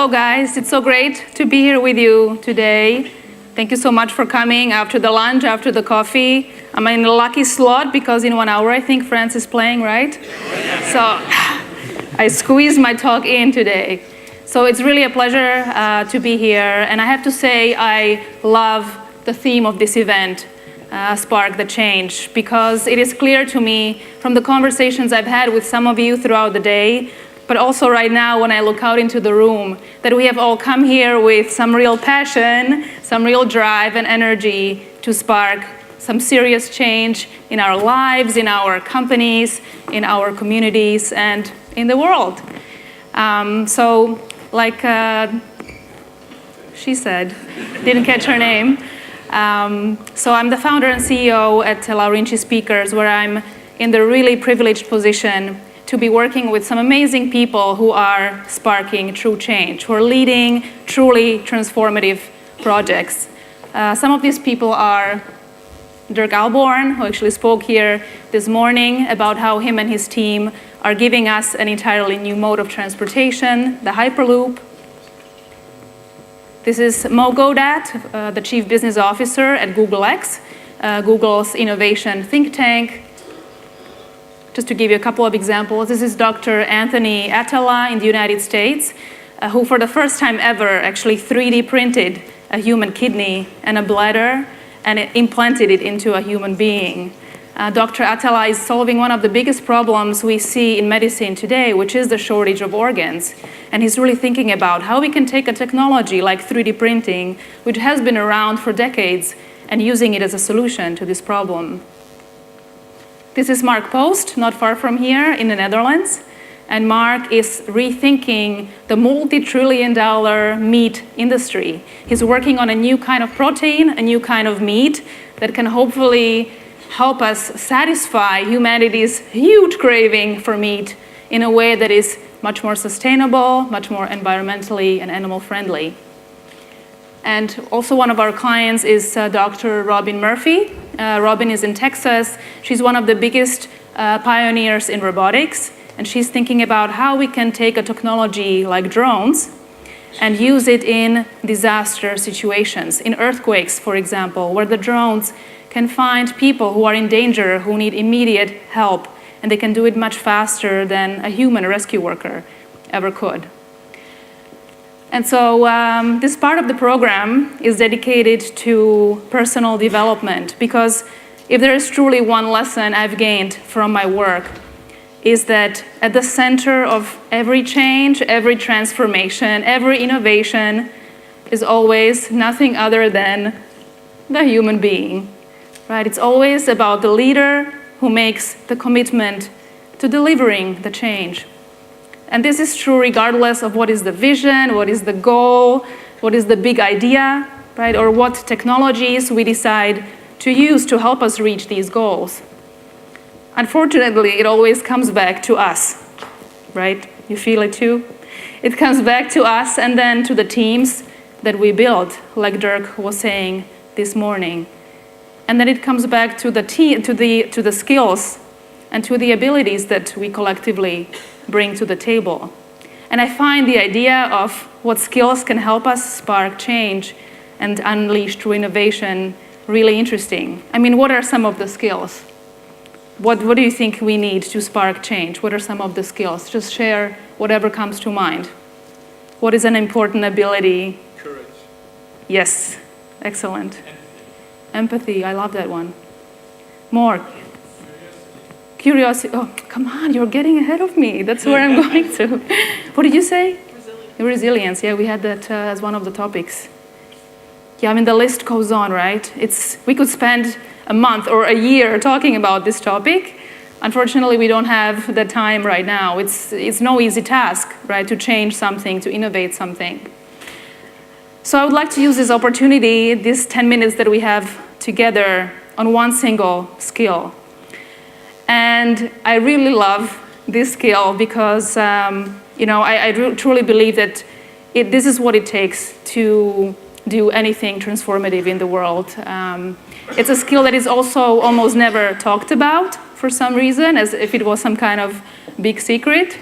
Hello guys, it's so great to be here with you today. Thank you so much for coming after the lunch, after the coffee. I'm in a lucky slot because in 1 hour I think France is playing, right? So I squeezed my talk in today. So it's really a pleasure to be here, and I have to say I love the theme of this event, Spark the Change, because it is clear to me from the conversations I've had with some of you throughout the day, but also right now when I look out into the room, that we have all come here with some real passion, some real drive and energy to spark some serious change in our lives, in our companies, in our communities, and in the world. So like she said, didn't catch her name. So I'm the founder and CEO at Laurinci Speakers, where I'm in the really privileged position to be working with some amazing people who are sparking true change, who are leading truly transformative projects. Some of these people are Dirk Alborn, who actually spoke here this morning about how him and his team are giving us an entirely new mode of transportation, the Hyperloop. This is Mo Godat, the Chief Business Officer at Google X, Google's innovation think tank. Just to give you a couple of examples, this is Dr. Anthony Atala in the United States, who for the first time ever actually 3D printed a human kidney and a bladder and implanted it into a human being. Dr. Atala is solving one of the biggest problems we see in medicine today, which is the shortage of organs. And he's really thinking about how we can take a technology like 3D printing, which has been around for decades, and using it as a solution to this problem. This is Mark Post, not far from here in the Netherlands. And Mark is rethinking the multi-trillion-dollar meat industry. He's working on a new kind of protein, a new kind of meat that can hopefully help us satisfy humanity's huge craving for meat in a way that is much more sustainable, much more environmentally and animal-friendly. And also one of our clients is Dr. Robin Murphy. Robin is in Texas. She's one of the biggest pioneers in robotics, and she's thinking about how we can take a technology like drones and use it in disaster situations, in earthquakes, for example, where the drones can find people who are in danger, who need immediate help, and they can do it much faster than a human rescue worker ever could. And so this part of the program is dedicated to personal development, because if there is truly one lesson I've gained from my work, is that at the center of every change, every transformation, every innovation is always nothing other than the human being, right? It's always about the leader who makes the commitment to delivering the change. And this is true regardless of what is the vision, what is the goal, what is the big idea, right? Or what technologies we decide to use to help us reach these goals. Unfortunately, it always comes back to us, right? You feel it too? It comes back to us and then to the teams that we build, like Dirk was saying this morning. And then it comes back to the to the skills and to the abilities that we collectively bring to the table. And I find the idea of what skills can help us spark change and unleash true innovation really interesting. I mean, what are some of the skills? What do you think we need to spark change? What are some of the skills? Just share whatever comes to mind. What is an important ability? Courage. Yes, excellent. Empathy, I love that one. More. Curiosity. Oh, come on, you're getting ahead of me. That's where I'm going to. What did you say? Resilience. Resilience, yeah, we had that as one of the topics. Yeah, I mean, the list goes on, right? We could spend a month or a year talking about this topic. Unfortunately, we don't have the time right now. It's no easy task, right, to change something, to innovate something. So I would like to use this opportunity, these 10 minutes that we have together, on one single skill. And I really love this skill because, I truly believe that this is what it takes to do anything transformative in the world. It's a skill that is also almost never talked about for some reason, as if it was some kind of big secret.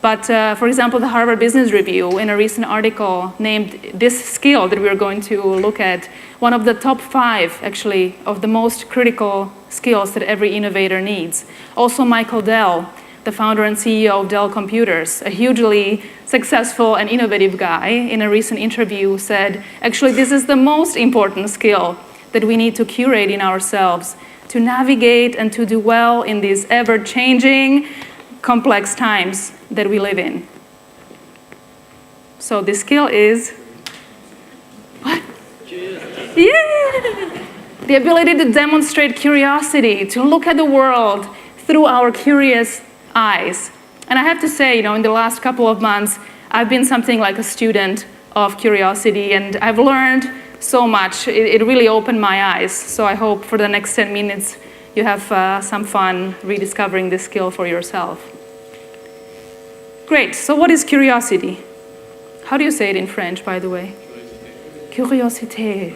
But for example, the Harvard Business Review in a recent article named this skill that we're going to look at one of the top 5, actually, of the most critical skills that every innovator needs. Also, Michael Dell, the founder and CEO of Dell Computers, a hugely successful and innovative guy, in a recent interview said, actually, this is the most important skill that we need to curate in ourselves to navigate and to do well in these ever-changing, complex times that we live in. So this skill is what? Yeah! The ability to demonstrate curiosity, to look at the world through our curious eyes. And I have to say, in the last couple of months, I've been something like a student of curiosity, and I've learned so much. It really opened my eyes. So I hope for the next 10 minutes you have some fun rediscovering this skill for yourself. Great, so what is curiosity? How do you say it in French, by the way? Curiosité.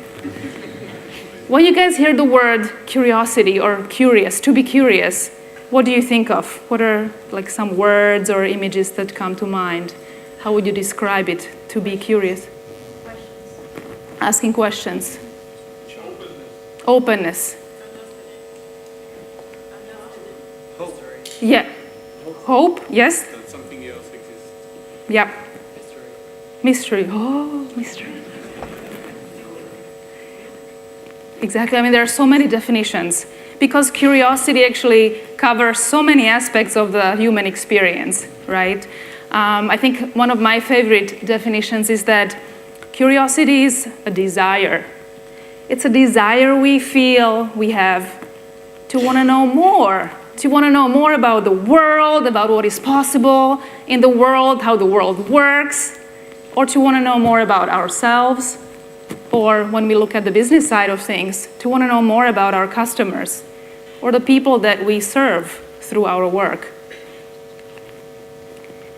When you guys hear the word curiosity or curious, to be curious, what do you think of? What are like some words or images that come to mind? How would you describe it, to be curious? Questions. Asking questions. Openness. Hope. Yeah. Hope, yes? That something else exists. Yeah. Mystery. Mystery. Oh, mystery. Exactly. I mean, there are so many definitions because curiosity actually covers so many aspects of the human experience, right? I think one of my favorite definitions is that curiosity is a desire. It's a desire we feel we have to want to know more, to want to know more about the world, about what is possible in the world, how the world works, or to want to know more about ourselves, or when we look at the business side of things, to want to know more about our customers or the people that we serve through our work.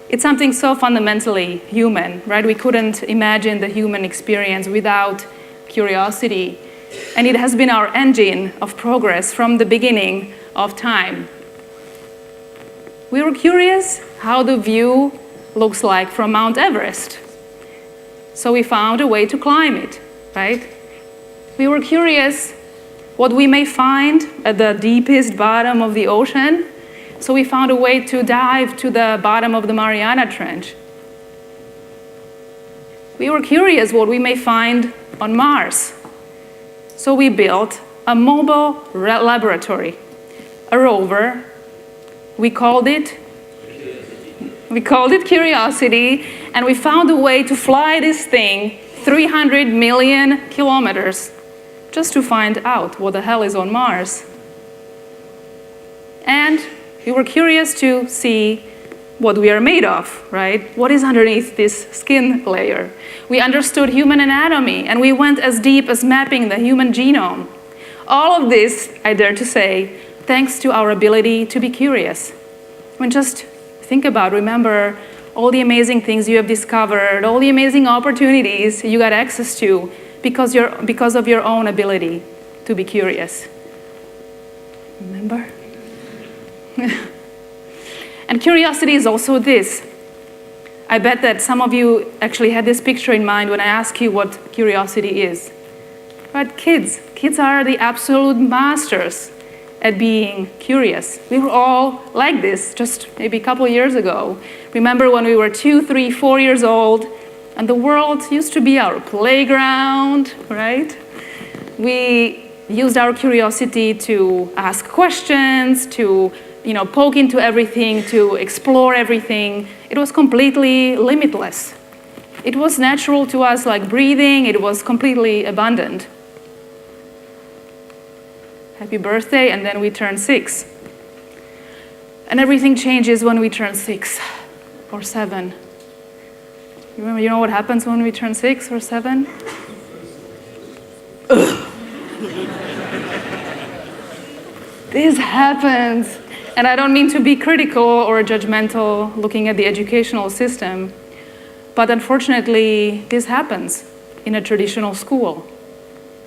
It's something so fundamentally human, right? We couldn't imagine the human experience without curiosity. And it has been our engine of progress from the beginning of time. We were curious how the view looks like from Mount Everest. So we found a way to climb it, right? We were curious what we may find at the deepest bottom of the ocean. So we found a way to dive to the bottom of the Mariana Trench. We were curious what we may find on Mars. So we built a mobile laboratory, a rover. We called it Curiosity, and we found a way to fly this thing 300 million kilometers just to find out what the hell is on Mars. And we were curious to see what we are made of, right? What is underneath this skin layer? We understood human anatomy, and we went as deep as mapping the human genome. All of this, I dare to say, thanks to our ability to be curious. I mean, just think about, remember all the amazing things you have discovered, all the amazing opportunities you got access to because of your own ability to be curious. Remember? And curiosity is also this. I bet that some of you actually had this picture in mind when I asked you what curiosity is. But kids are the absolute masters at being curious. We were all like this just maybe a couple years ago. Remember when we were 2, 3, 4 years old, and the world used to be our playground, right? We used our curiosity to ask questions, to poke into everything, to explore everything. It was completely limitless. It was natural to us like breathing. It was completely abundant. Happy birthday, and then we turn 6. And everything changes when we turn 6 or 7. You know what happens when we turn 6 or 7? This happens. And I don't mean to be critical or judgmental looking at the educational system, but unfortunately, this happens in a traditional school.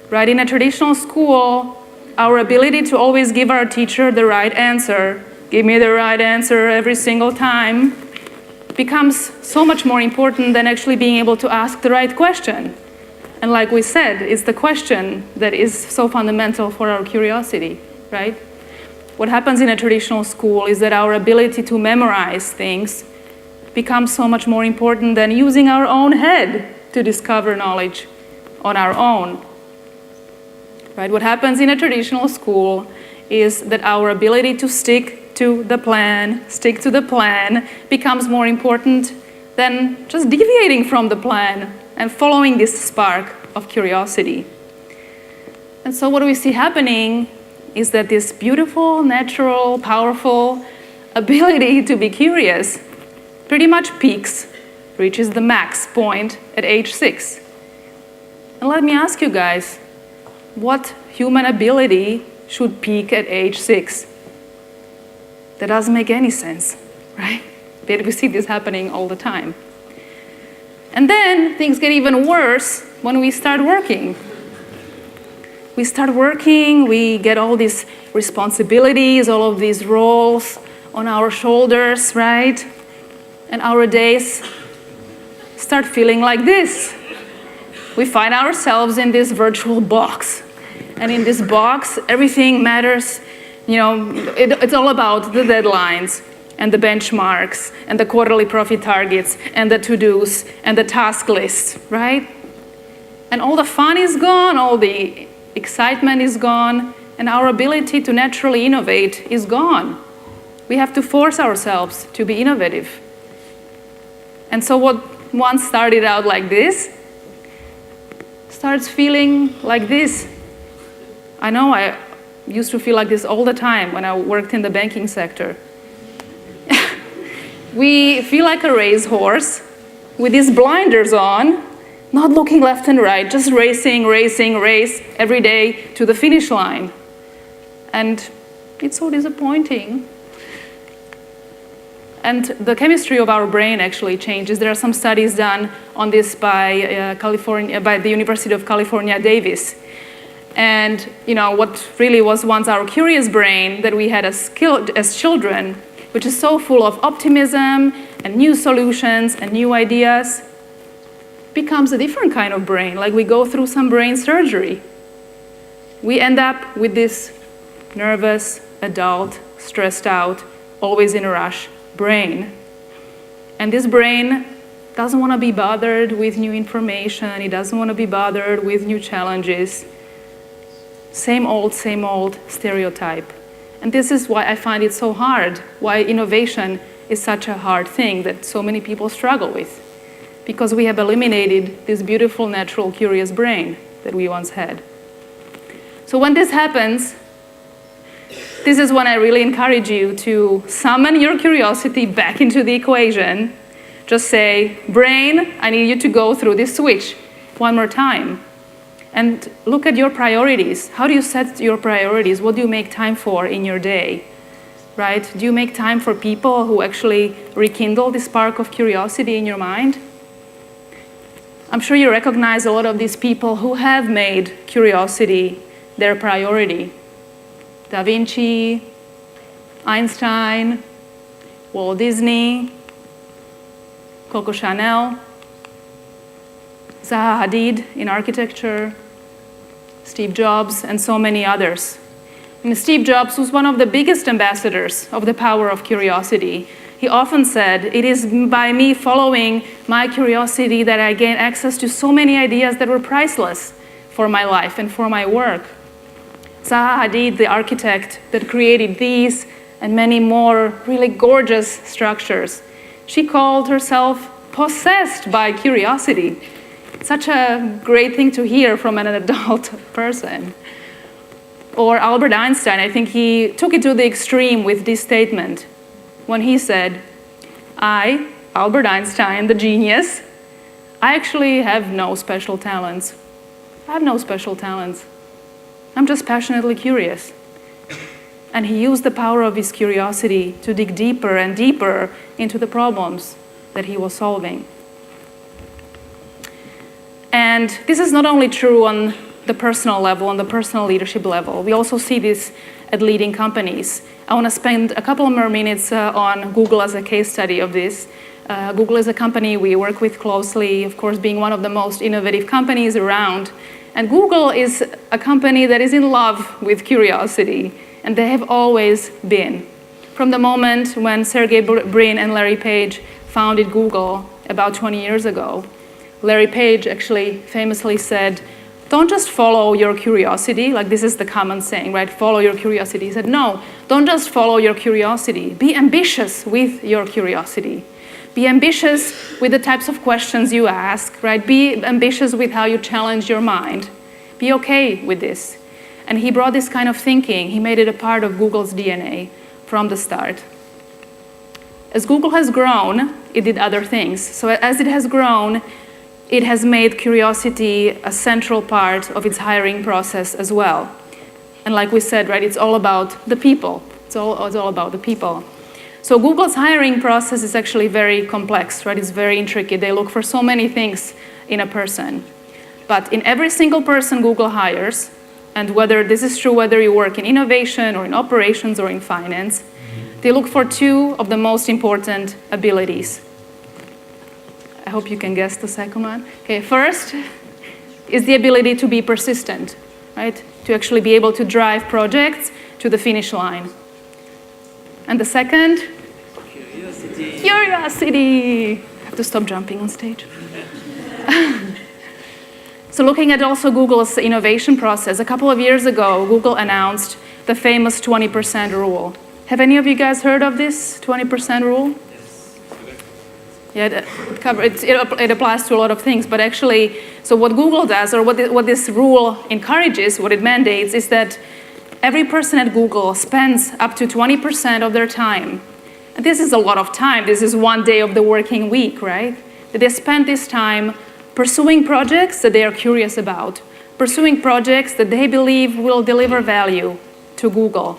Right? In a traditional school, our ability to always give our teacher the right answer, give me the right answer every single time, becomes so much more important than actually being able to ask the right question. And like we said, it's the question that is so fundamental for our curiosity, right? What happens in a traditional school is that our ability to memorize things becomes so much more important than using our own head to discover knowledge on our own. Right? What happens in a traditional school is that our ability to stick to the plan becomes more important than just deviating from the plan and following this spark of curiosity. And so what we see happening is that this beautiful, natural, powerful ability to be curious pretty much peaks, reaches the max point at age 6. And let me ask you guys, what human ability should peak at age 6? That doesn't make any sense, right? But we see this happening all the time. And then things get even worse when we start working. We start working, we get all these responsibilities, all of these roles on our shoulders, right? And our days start feeling like this. We find ourselves in this virtual box. And in this box, everything matters. You know, it's all about the deadlines and the benchmarks and the quarterly profit targets and the to-dos and the task lists, right? And all the fun is gone, all the excitement is gone, and our ability to naturally innovate is gone. We have to force ourselves to be innovative. And so what once started out like this starts feeling like this. I know I used to feel like this all the time when I worked in the banking sector. We feel like a racehorse with these blinders on, not looking left and right, just race every day to the finish line. And it's so disappointing. And the chemistry of our brain actually changes. There are some studies done on this by the University of California, Davis. And you know what really was once our curious brain that we had as children, which is so full of optimism and new solutions and new ideas, becomes a different kind of brain, like we go through some brain surgery. We end up with this nervous, adult, stressed out, always in a rush brain. And this brain doesn't want to be bothered with new information, it doesn't want to be bothered with new challenges. Same old stereotype. And this is why I find it so hard, why innovation is such a hard thing that so many people struggle with. Because we have eliminated this beautiful, natural, curious brain that we once had. So when this happens, this is when I really encourage you to summon your curiosity back into the equation. Just say, brain, I need you to go through this switch one more time. And look at your priorities. How do you set your priorities? What do you make time for in your day? Right? Do you make time for people who actually rekindle the spark of curiosity in your mind? I'm sure you recognize a lot of these people who have made curiosity their priority. Da Vinci, Einstein, Walt Disney, Coco Chanel, Zaha Hadid in architecture, Steve Jobs, and so many others. And Steve Jobs was one of the biggest ambassadors of the power of curiosity. He often said, "It is by me following my curiosity that I gain access to so many ideas that were priceless for my life and for my work." Zaha Hadid, the architect that created these and many more really gorgeous structures, she called herself possessed by curiosity. Such a great thing to hear from an adult person. Or Albert Einstein, I think he took it to the extreme with this statement when he said, "I, Albert Einstein, the genius, I actually have no special talents. I have no special talents. I'm just passionately curious." And he used the power of his curiosity to dig deeper and deeper into the problems that he was solving. And this is not only true on the personal level, on the personal leadership level. We also see this at leading companies. I want to spend a couple more minutes on Google as a case study of this. Google is a company we work with closely, of course, being one of the most innovative companies around. And Google is a company that is in love with curiosity, and they have always been. From the moment when Sergey Brin and Larry Page founded Google about 20 years ago, Larry Page actually famously said, don't just follow your curiosity, like this is the common saying, right? Follow your curiosity. He said, no, don't just follow your curiosity. Be ambitious with your curiosity. Be ambitious with the types of questions you ask, right? Be ambitious with how you challenge your mind. Be okay with this. And he brought this kind of thinking, he made it a part of Google's DNA from the start. As Google has grown, it did other things. So as it has grown, it has made curiosity a central part of its hiring process as well. And like we said, right, it's all about the people. It's all about the people. So Google's hiring process is actually very complex, right? It's very intricate. They look for so many things in a person. But in every single person Google hires, and whether this is true, whether you work in innovation or in operations or in finance, they look for two of the most important abilities. I hope you can guess the second one. Okay, first is the ability to be persistent, right? To actually be able to drive projects to the finish line. And the second? Curiosity. Curiosity. I have to stop jumping on stage. So looking at also Google's innovation process, a couple of years ago, Google announced the famous 20% rule. Have any of you guys heard of this 20% rule? Yeah, it applies to a lot of things, but actually, so what Google does, or what this rule encourages, what it mandates, is that every person at Google spends up to 20% of their time. And this is a lot of time. This is 1 day of the working week, right? That they spend this time pursuing projects that they are curious about, pursuing projects that they believe will deliver value to Google.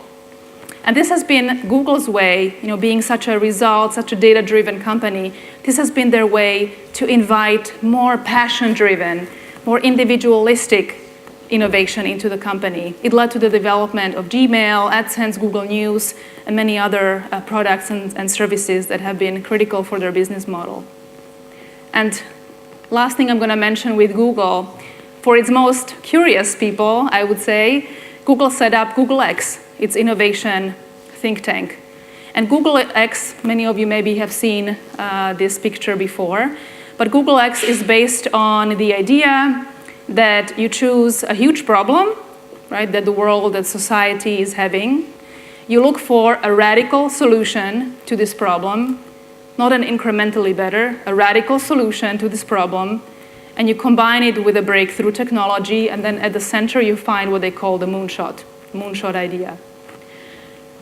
And this has been Google's way, being such a result, such a data-driven company, this has been their way to invite more passion-driven, more individualistic innovation into the company. It led to the development of Gmail, AdSense, Google News, and many other products and services that have been critical for their business model. And last thing I'm going to mention with Google, for its most curious people, I would say, Google set up Google X, its innovation think tank. And Google X, many of you maybe have seen this picture before, but Google X is based on the idea that you choose a huge problem, right, that the world, that society is having. You look for a radical solution to this problem, not an incrementally better, a radical solution to this problem, and you combine it with a breakthrough technology, and then at the center you find what they call the moonshot idea.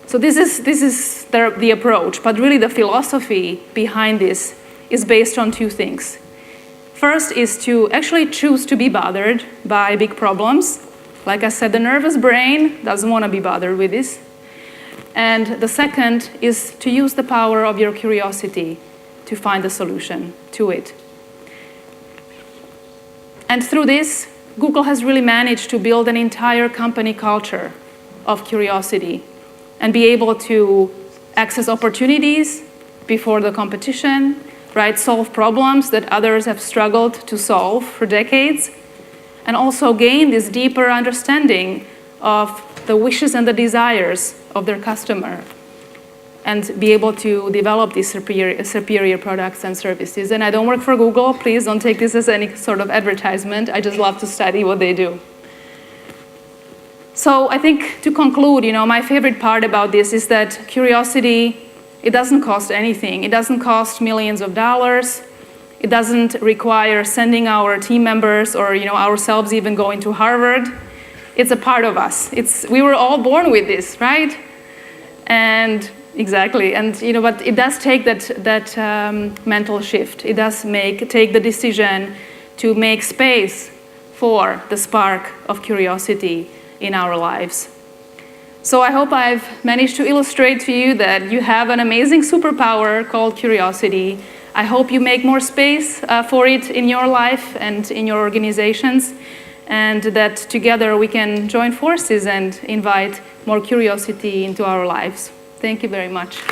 So this is the approach, but really the philosophy behind this is based on two things. First is to actually choose to be bothered by big problems. Like I said, the nervous brain doesn't want to be bothered with this. And the second is to use the power of your curiosity to find a solution to it. And through this, Google has really managed to build an entire company culture of curiosity and be able to access opportunities before the competition, right? Solve problems that others have struggled to solve for decades, and also gain this deeper understanding of the wishes and the desires of their customer, and be able to develop these superior products and services. And I don't work for Google. Please don't take this as any sort of advertisement. I just love to study what they do. So I think to conclude, my favorite part about this is that curiosity, it doesn't cost anything. It doesn't cost millions of dollars. It doesn't require sending our team members or ourselves even going to Harvard. It's a part of us. We were all born with this, right? And exactly. And but it does take that mental shift. It does take the decision to make space for the spark of curiosity in our lives. So I hope I've managed to illustrate to you that you have an amazing superpower called curiosity. I hope you make more space for it in your life and in your organizations. and that together we can join forces and invite more curiosity into our lives. Thank you very much.